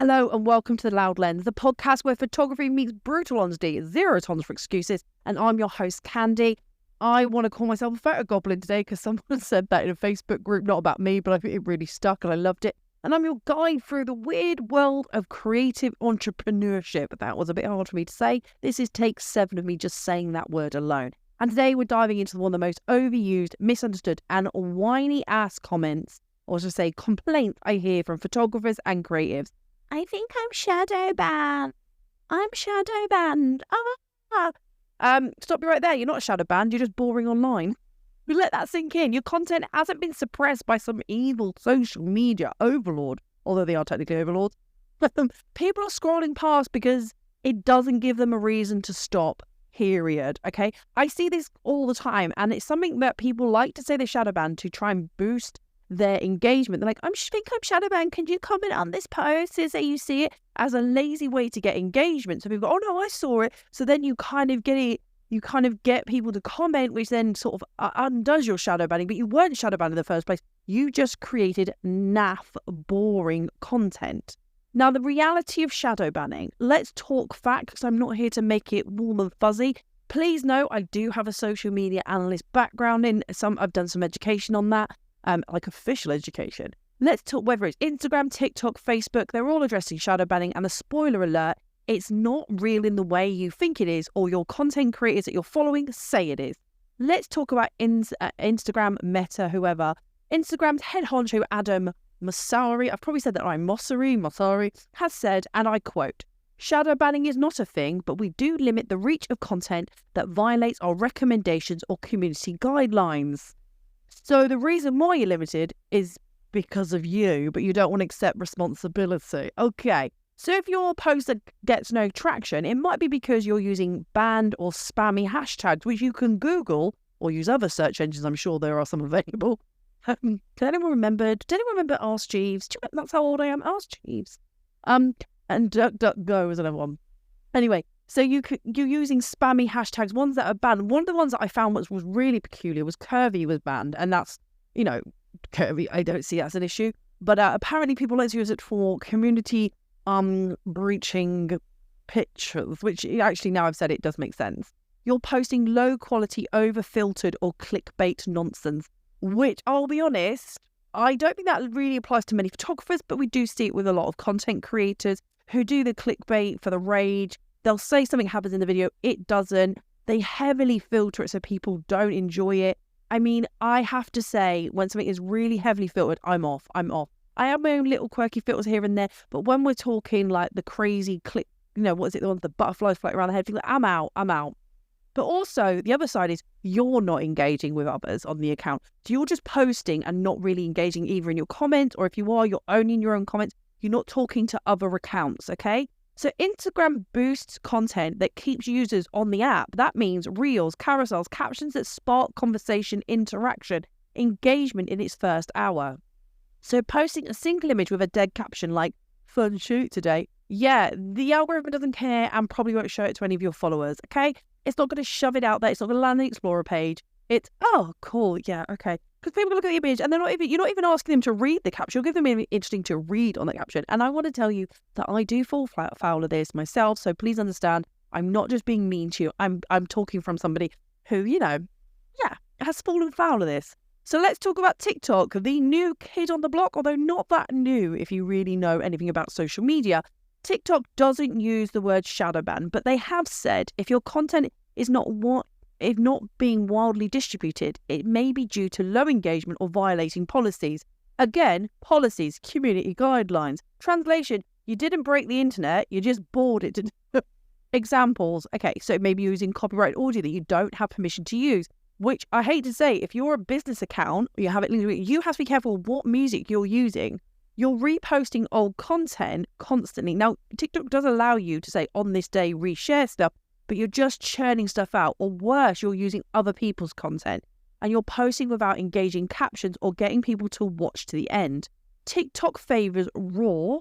Hello and welcome to The Loud Lens, the podcast where photography meets brutal honesty, zero tolerance for excuses, and I'm your host, Khandie. I want to call myself a photo goblin today because someone said that in a Facebook group, not about me, but I think it really stuck and I loved it. And I'm your guide through the weird world of creative entrepreneurship. That was a bit hard for me to say. This is take 7 of me just saying that word alone. And today we're diving into one of the most overused, misunderstood, and whiny-ass comments, or should I say complaints I hear from photographers and creatives. I think I'm shadowbanned. I'm shadowbanned. Stop you right there. You're not shadowbanned. You're just boring online. But let that sink in. Your content hasn't been suppressed by some evil social media overlord, although they are technically overlords. People are scrolling past because it doesn't give them a reason to stop, period. Okay? I see this all the time, and it's something that people like to say they're shadowbanned to try and boost their engagement. They're like, I think I'm shadowbanned. Can you comment on this post so that you see it, as a lazy way to get engagement? So people go, oh no, I saw it. So then you kind of get it. You kind of get people to comment, which then sort of undoes your shadowbanning. But you weren't shadowbanned in the first place. You just created naff, boring content. Now, the reality of shadowbanning, let's talk facts. I'm not here to make it warm and fuzzy. Please know I do have a social media analyst background I've done some education on that. Like official education. Let's talk whether it's Instagram, TikTok, Facebook, they're all addressing shadowbanning, and the spoiler alert, it's not real in the way you think it is or your content creators that you're following say it is. Let's talk about Instagram, Meta, whoever. Instagram's head honcho Adam Mosseri, I've probably said that right, Mosseri, has said, and I quote, shadowbanning is not a thing, but we do limit the reach of content that violates our recommendations or community guidelines. So the reason why you're limited is because of you, but you don't want to accept responsibility. Okay, so if your post gets no traction, it might be because you're using banned or spammy hashtags, which you can Google or use other search engines. I'm sure there are some available. Did anyone remember Ask Jeeves? That's how old I am. Ask Jeeves. And DuckDuckGo is another one. Anyway, so you're using spammy hashtags, ones that are banned. One of the ones that I found was really peculiar was curvy was banned. And that's, curvy, I don't see that as an issue. But apparently people like to use it for community breaching pictures, which actually now I've said it does make sense. You're posting low quality, over filtered or clickbait nonsense, which I'll be honest, I don't think that really applies to many photographers, but we do see it with a lot of content creators who do the clickbait for the rage. They'll say something happens in the video, it doesn't. They heavily filter it so people don't enjoy it. I mean, I have to say, when something is really heavily filtered, I'm off. I have my own little quirky filters here and there, but when we're talking like the crazy click, what is it, the ones the butterflies float around the head, like, I'm out. But also, the other side is you're not engaging with others on the account. So you're just posting and not really engaging either in your comments, or if you are, you're only in your own comments. You're not talking to other accounts, okay? So Instagram boosts content that keeps users on the app. That means reels, carousels, captions that spark conversation, interaction, engagement in its first hour. So posting a single image with a dead caption like, fun shoot today, yeah, the algorithm doesn't care and probably won't show it to any of your followers, okay? It's not going to shove it out there. It's not going to land on the Explorer page. It's, oh, cool, yeah, okay. Because people look at the image and you're not even asking them to read the caption. You're giving them anything interesting to read on the caption. And I want to tell you that I do fall foul of this myself. So please understand, I'm not just being mean to you. I'm talking from somebody who, has fallen foul of this. So let's talk about TikTok, the new kid on the block, although not that new if you really know anything about social media. TikTok doesn't use the word shadowban, but they have said if your content is not being wildly distributed, it may be due to low engagement or violating policies. Again, policies, community guidelines. Translation, you didn't break the internet, you just bored it. Examples, okay, so it may be using copyright audio that you don't have permission to use, which I hate to say, if you're a business account, you have to be careful what music you're using. You're reposting old content constantly. Now, TikTok does allow you to say on this day, reshare stuff, but you're just churning stuff out. Or worse, you're using other people's content and you're posting without engaging captions or getting people to watch to the end. TikTok favors raw,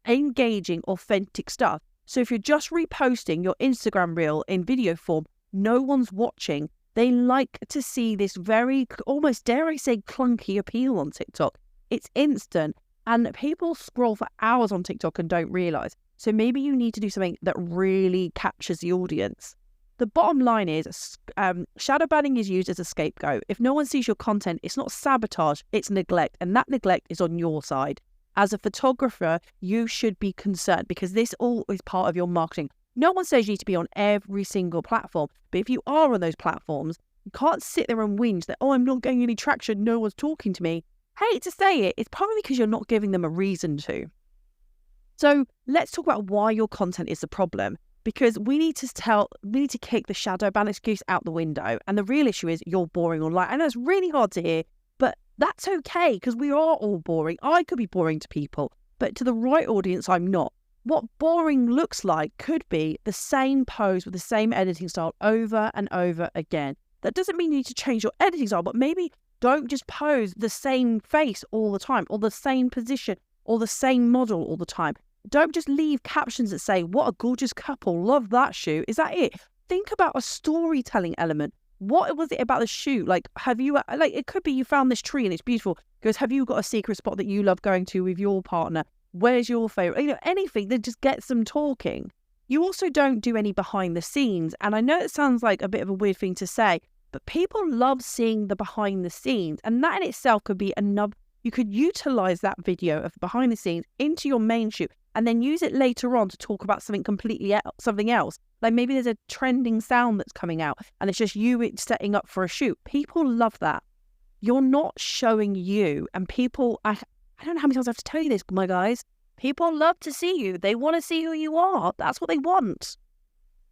engaging, authentic stuff. So if you're just reposting your Instagram reel in video form, no one's watching. They like to see this very, almost dare I say, clunky appeal on TikTok. It's instant. And people scroll for hours on TikTok and don't realize. So maybe you need to do something that really captures the audience. The bottom line is shadow banning is used as a scapegoat. If no one sees your content, it's not sabotage, it's neglect. And that neglect is on your side. As a photographer, you should be concerned because this all is part of your marketing. No one says you need to be on every single platform. But if you are on those platforms, you can't sit there and whinge that, oh, I'm not getting any traction, no one's talking to me. Hate to say it, it's probably because you're not giving them a reason to. So let's talk about why your content is the problem. Because we need to kick the shadow ban excuse out the window. And the real issue is you're boring online. I know it's really hard to hear, but that's okay because we are all boring. I could be boring to people, but to the right audience, I'm not. What boring looks like could be the same pose with the same editing style over and over again. That doesn't mean you need to change your editing style, but maybe don't just pose the same face all the time or the same position or the same model all the time. Don't just leave captions that say, what a gorgeous couple, love that shoot. Is that it? Think about a storytelling element. What was it about the shoot? Like, it could be you found this tree and it's beautiful. Because have you got a secret spot that you love going to with your partner? Where's your favorite? Anything that just gets them talking. You also don't do any behind the scenes. And I know it sounds like a bit of a weird thing to say, but people love seeing the behind the scenes. And that in itself could be enough. You could utilize that video of behind the scenes into your main shoot and then use it later on to talk about something else. Like maybe there's a trending sound that's coming out and it's just you setting up for a shoot. People love that. You're not showing you. And people, I don't know how many times I have to tell you this, my guys. People love to see you. They want to see who you are. That's what they want.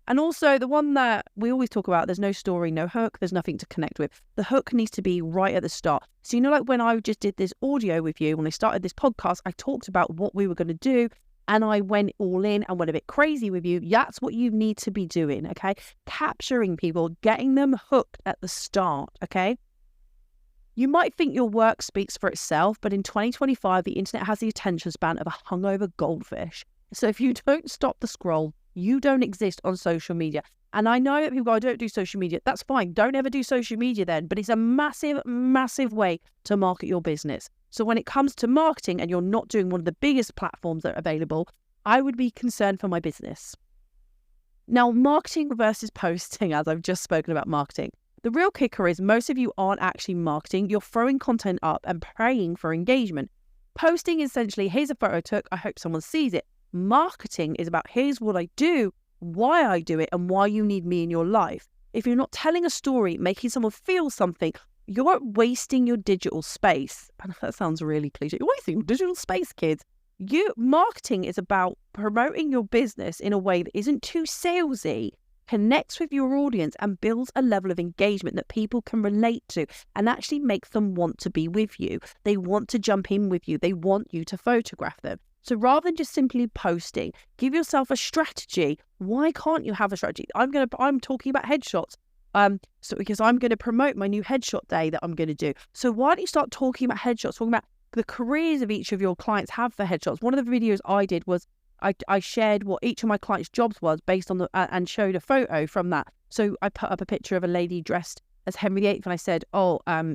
And also the one that we always talk about, there's no story, no hook, there's nothing to connect with. The hook needs to be right at the start. So like when I just did this audio with you, when I started this podcast, I talked about what we were going to do and I went all in and went a bit crazy with you. That's what you need to be doing, okay? Capturing people, getting them hooked at the start, okay? You might think your work speaks for itself, but in 2025, the internet has the attention span of a hungover goldfish. So if you don't stop the scroll, you don't exist on social media. And I know that people go, I don't do social media. That's fine. Don't ever do social media then. But it's a massive, massive way to market your business. So when it comes to marketing and you're not doing one of the biggest platforms that are available, I would be concerned for my business. Now, marketing versus posting, as I've just spoken about marketing. The real kicker is most of you aren't actually marketing. You're throwing content up and praying for engagement. Posting essentially, here's a photo I took. I hope someone sees it. Marketing is about here's what I do, why I do it, and why you need me in your life. If you're not telling a story, making someone feel something, you're wasting your digital space. And that sounds really cliche. You're wasting your digital space, kids. Marketing is about promoting your business in a way that isn't too salesy, connects with your audience, and builds a level of engagement that people can relate to and actually makes them want to be with you. They want to jump in with you. They want you to photograph them. So rather than just simply posting, give yourself a strategy. Why can't you have a strategy? I'm talking about headshots. Because I'm going to promote my new headshot day that I'm going to do. So why don't you start talking about headshots, talking about the careers of each of your clients have for headshots. One of the videos I did was I shared what each of my clients' jobs was based on and showed a photo from that. So I put up a picture of a lady dressed as Henry VIII and I said,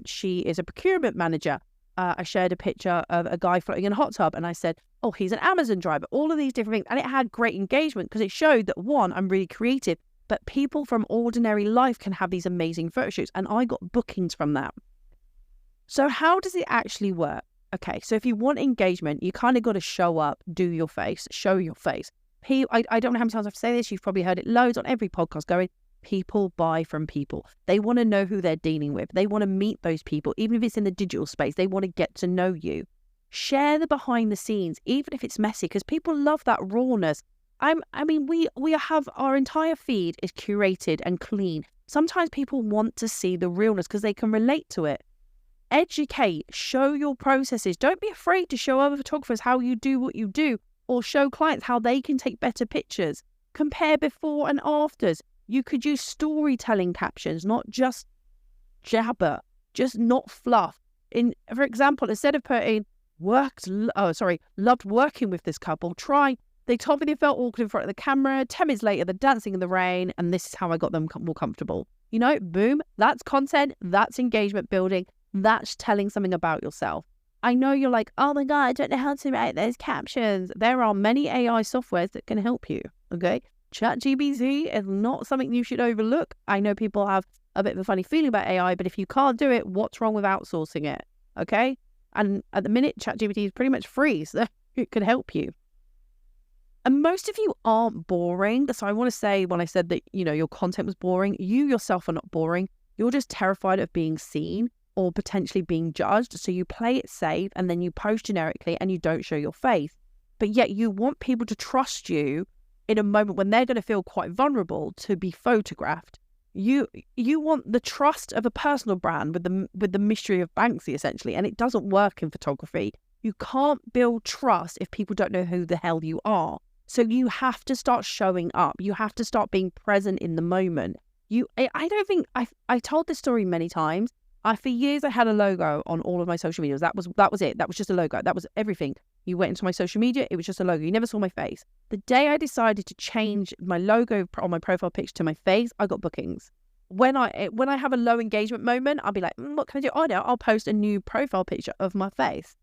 she is a procurement manager. I shared a picture of a guy floating in a hot tub and I said, oh, he's an Amazon driver. All of these different things. And it had great engagement because it showed that, one, I'm really creative, but people from ordinary life can have these amazing photo shoots. And I got bookings from that. So how does it actually work? Okay, so if you want engagement, you kind of got to show up, do your face, show your face. I don't know how many times I have to say this. You've probably heard it loads on every podcast going, people buy from people. They want to know who they're dealing with. They want to meet those people, even if it's in the digital space. They want to get to know you. Share the behind the scenes, even if it's messy, because people love that rawness. We have our entire feed is curated and clean. Sometimes people want to see the realness because they can relate to it. Educate, show your processes. Don't be afraid to show other photographers how you do what you do, or show clients how they can take better pictures. Compare before and afters. You could use storytelling captions, not just jabber, just not fluff. For example, instead of putting loved working with this couple, they told me they felt awkward in front of the camera. 10 minutes later, they're dancing in the rain, and this is how I got them more comfortable. Boom, that's content, that's engagement building, that's telling something about yourself. I know you're like, oh my God, I don't know how to write those captions. There are many AI softwares that can help you, okay? ChatGPT is not something you should overlook. I know people have a bit of a funny feeling about AI, but if you can't do it, what's wrong with outsourcing it, okay? And at the minute, ChatGPT is pretty much free, so it could help you. And most of you aren't boring. So I want to say, when I said that, your content was boring, you yourself are not boring. You're just terrified of being seen or potentially being judged. So you play it safe and then you post generically and you don't show your face. But yet you want people to trust you in a moment when they're going to feel quite vulnerable to be photographed. You want the trust of a personal brand with the mystery of Banksy, essentially, and it doesn't work in photography. You can't build trust if people don't know who the hell you are. So you have to start showing up. You have to start being present in the moment. I don't think I told this story many times. For years I had a logo on all of my social medias. That was it. That was just a logo. That was everything. You went into my social media, it was just a logo. You never saw my face. The day I decided to change my logo on my profile picture to my face, I got bookings. When I have a low engagement moment, I'll be like, what can I do? Oh no, I'll post a new profile picture of my face.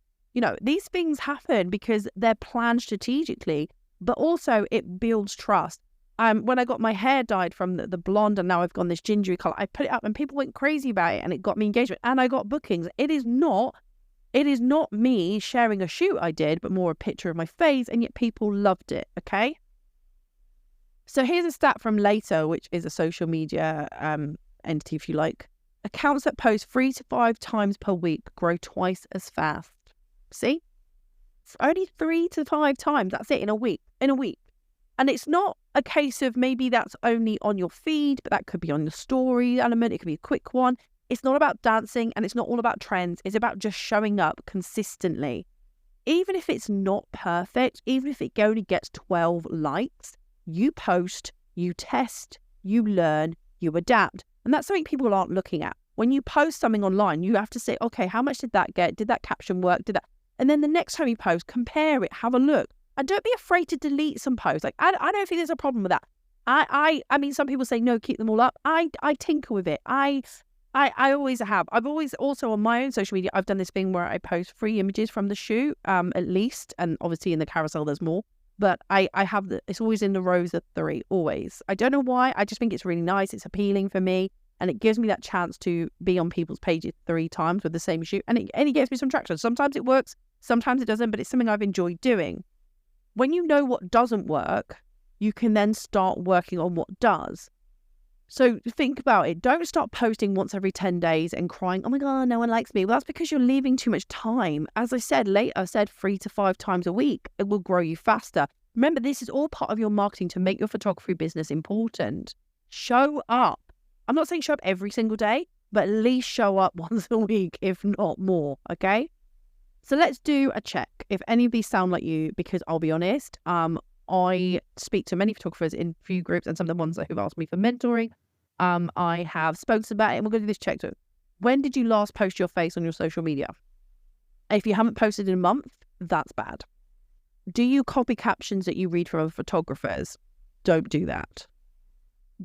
These things happen because they're planned strategically, but also it builds trust. When I got my hair dyed from the blonde and now I've gone this gingery color, I put it up and people went crazy about it and it got me engagement and I got bookings. It is not me sharing a shoot I did, but more a picture of my face, and yet people loved it, okay? So here's a stat from Later, which is a social media entity, if you like. Accounts that post 3 to 5 times per week grow twice as fast. See? It's only 3 to 5 times. That's it, in a week. And it's not a case of maybe that's only on your feed, but that could be on the story element. It could be a quick one. It's not about dancing and it's not all about trends. It's about just showing up consistently. Even if it's not perfect, even if it only gets 12 likes, you post, you test, you learn, you adapt. And that's something people aren't looking at. When you post something online, you have to say, okay, how much did that get? Did that caption work? And then the next time you post, compare it, have a look. And don't be afraid to delete some posts. Like, I don't think there's a problem with that. I mean, some people say, no, keep them all up. I tinker with it. I always have. I've always also on my own social media, I've done this thing where I post 3 images from the shoot, at least. And obviously in the carousel, there's more. But I have it's always in the rows of 3, always. I don't know why. I just think it's really nice. It's appealing for me. And it gives me that chance to be on people's pages 3 times with the same shoot. And it gets me some traction. Sometimes it works, sometimes it doesn't, but it's something I've enjoyed doing. When you know what doesn't work, you can then start working on what does. So think about it. Don't start posting once every 10 days and crying, oh my God, no one likes me. Well, that's because you're leaving too much time. As I said later, I said 3 to 5 times a week. It will grow you faster. Remember, this is all part of your marketing to make your photography business important. Show up. I'm not saying show up every single day, but at least show up once a week, if not more, okay? So let's do a check if any of these sound like you, because I'll be honest, I speak to many photographers in few groups and some of the ones who've asked me for mentoring. I have spoken about it and we're going to do this check too. When did you last post your face on your social media? If you haven't posted in a month, that's bad. Do you copy captions that you read from other photographers? Don't do that.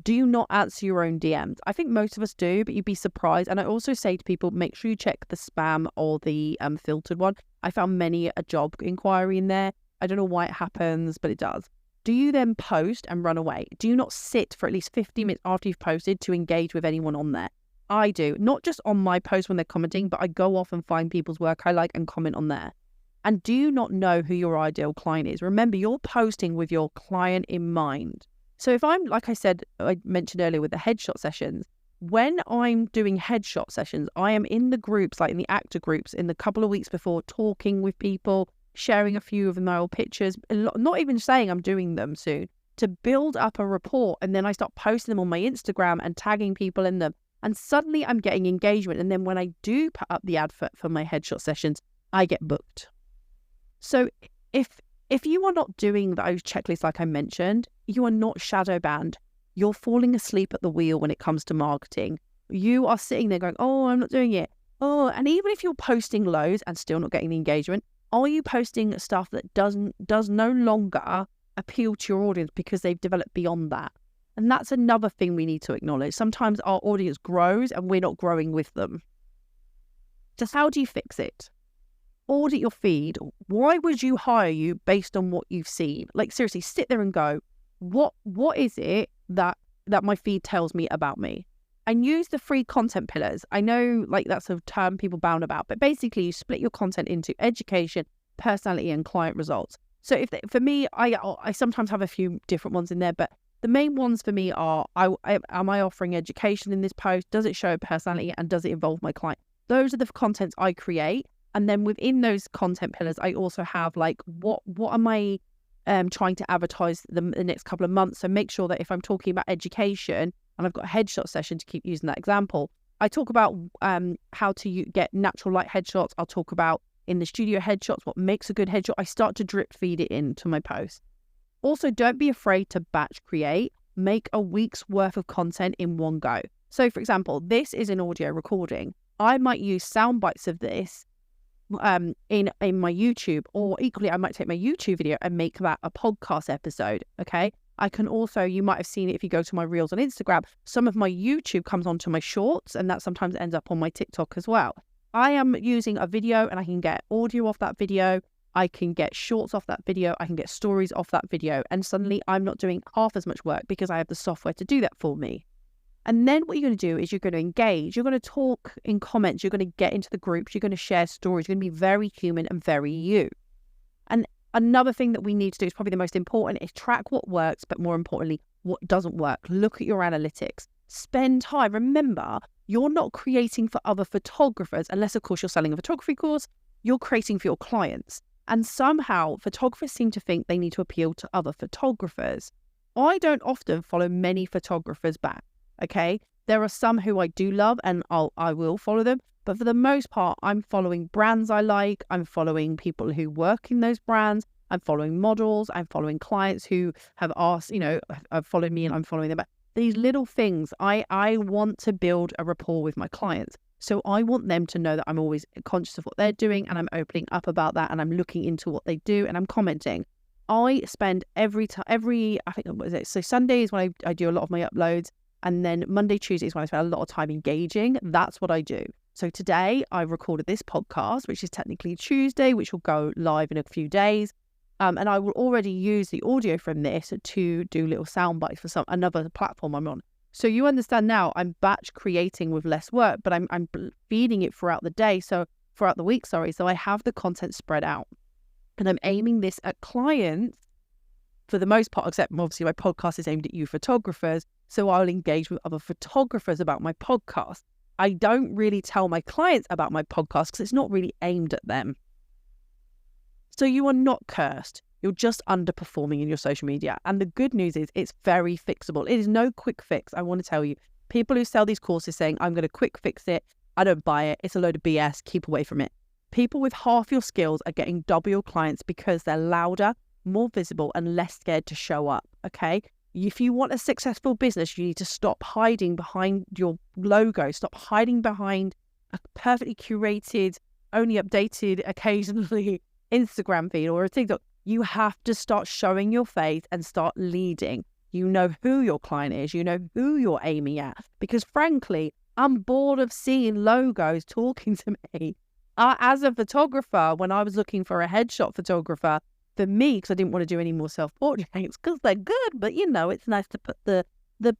Do you not answer your own DMs? I think most of us do, but you'd be surprised. And I also say to people, make sure you check the spam or the filtered one. I found many a job inquiry in there. I don't know why it happens, but it does. Do you then post and run away? Do you not sit for at least 50 minutes after you've posted to engage with anyone on there? I do. Not just on my post when they're commenting, but I go off and find people's work I like and comment on there. And do you not know who your ideal client is? Remember, you're posting with your client in mind. So if I'm, like I said, I mentioned earlier with the headshot sessions, when I'm doing headshot sessions, I am in the groups, like in the actor groups, in the couple of weeks before, talking with people, sharing a few of my old pictures, not even saying I'm doing them soon, to build up a rapport. And then I start posting them on my Instagram and tagging people in them. And suddenly I'm getting engagement. And then when I do put up the advert for my headshot sessions, I get booked. So if you are not doing those checklists like I mentioned, you are not shadow banned. You're falling asleep at the wheel when it comes to marketing. You are sitting there going, oh, I'm not doing it. Oh, and even if you're posting loads and still not getting the engagement, are you posting stuff that does no longer appeal to your audience because they've developed beyond that? And that's another thing we need to acknowledge. Sometimes our audience grows and we're not growing with them. So how do you fix it? audit your feed. Why would you hire you based on what you've seen? Like, seriously, sit there and go, what is it that my feed tells me about me? And use the free content pillars. I know, like, that's a term people bound about, but basically you split your content into education, personality, and client results. So for me, I sometimes have a few different ones in there, but the main ones for me are, am I offering education in this post? Does it show personality, and does it involve my client? Those are the contents I create. And then within those content pillars, I also have, like, what am I trying to advertise the next couple of months? So make sure that if I'm talking about education, and I've got a headshot session to keep using that example, I talk about how to get natural light headshots. I'll talk about in the studio headshots, what makes a good headshot. I start to drip feed it into my post. Also, don't be afraid to batch create. Make a week's worth of content in one go. So, for example, this is an audio recording. I might use sound bites of this in my YouTube, or equally, I might take my YouTube video and make that a podcast episode. Okay. I can also, you might have seen it if you go to my reels on Instagram, some of my YouTube comes onto my shorts, and that sometimes ends up on my TikTok as well. I am using a video, and I can get audio off that video. I can get shorts off that video. I can get stories off that video. And suddenly I'm not doing half as much work because I have the software to do that for me. And then what you're going to do is you're going to engage. You're going to talk in comments. You're going to get into the groups. You're going to share stories. You're going to be very human and very you. And another thing that we need to do is probably the most important is track what works, but more importantly, what doesn't work. Look at your analytics. Spend time. Remember, you're not creating for other photographers, unless, of course, you're selling a photography course. You're creating for your clients. And somehow photographers seem to think they need to appeal to other photographers. I don't often follow many photographers back, okay? There are some who I do love, and I will follow them. But for the most part, I'm following brands I like. I'm following people who work in those brands. I'm following models. I'm following clients who have asked, have followed me, and I'm following them back. These little things, I want to build a rapport with my clients. So I want them to know that I'm always conscious of what they're doing, and I'm opening up about that, and I'm looking into what they do, and I'm commenting. I spend I think, what is it? So Sunday is when I do a lot of my uploads, and then Monday, Tuesday is when I spend a lot of time engaging. That's what I do. So today I recorded this podcast, which is technically Tuesday, which will go live in a few days. And I will already use the audio from this to do little sound bites for another platform I'm on. So you understand now I'm batch creating with less work, but I'm feeding it throughout the day. So throughout the week, So I have the content spread out, and I'm aiming this at clients for the most part, except obviously my podcast is aimed at you photographers. So I'll engage with other photographers about my podcast. I don't really tell my clients about my podcast because it's not really aimed at them. So you are not cursed. You're just underperforming in your social media. And the good news is it's very fixable. It is no quick fix. I want to tell you, people who sell these courses saying, I'm going to quick fix it, I don't buy it. It's a load of BS. Keep away from it. People with half your skills are getting double your clients because they're louder, more visible, and less scared to show up. Okay. If you want a successful business, you need to stop hiding behind your logo. Stop hiding behind a perfectly curated, only updated occasionally Instagram feed or a TikTok. You have to start showing your face and start leading. You know who your client is. You know who you're aiming at. Because frankly, I'm bored of seeing logos talking to me. As a photographer, when I was looking for a headshot photographer, for me, because I didn't want to do any more self-portraits, because they're good, but it's nice to put the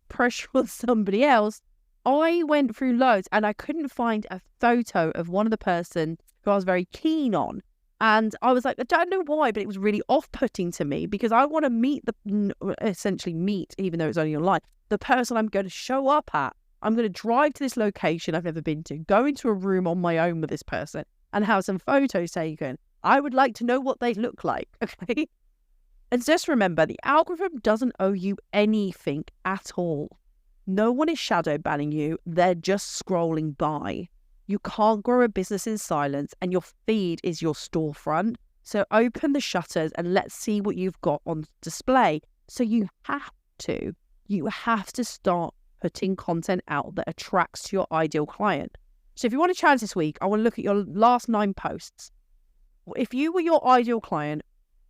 pressure on somebody else. I went through loads and I couldn't find a photo of one of the person who I was very keen on. And I was like, I don't know why, but it was really off-putting to me because I want to essentially meet, even though it's only online, the person I'm going to show up at. I'm going to drive to this location I've never been to, go into a room on my own with this person and have some photos taken. I would like to know what they look like, okay? And just remember, the algorithm doesn't owe you anything at all. No one is shadow banning you. They're just scrolling by. You can't grow a business in silence, and your feed is your storefront. So open the shutters and let's see what you've got on display. So you have to start putting content out that attracts your ideal client. So if you want a challenge this week, I want to look at your last 9 posts. If you were your ideal client,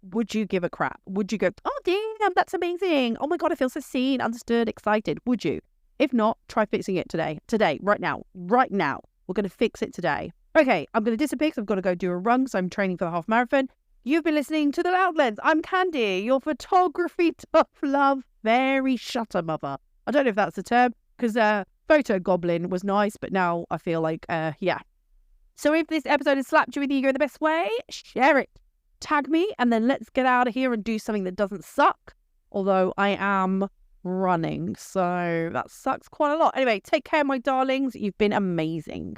would you give a crap? Would you go, oh, damn, that's amazing. Oh my God, I feel so seen, understood, excited. Would you? If not, try fixing it today, right now. We're going to fix it today. Okay, I'm going to disappear because I've got to go do a run, so I'm training for the half marathon. You've been listening to The Loud Lens. I'm Khandie, your photography tough love fairy shutter mother. I don't know if that's a term, because photo goblin was nice, but now I feel like, yeah. So if this episode has slapped you with ego in the best way, share it. Tag me, and then let's get out of here and do something that doesn't suck. Although I am running, so that sucks quite a lot. Anyway, take care, my darlings. You've been amazing.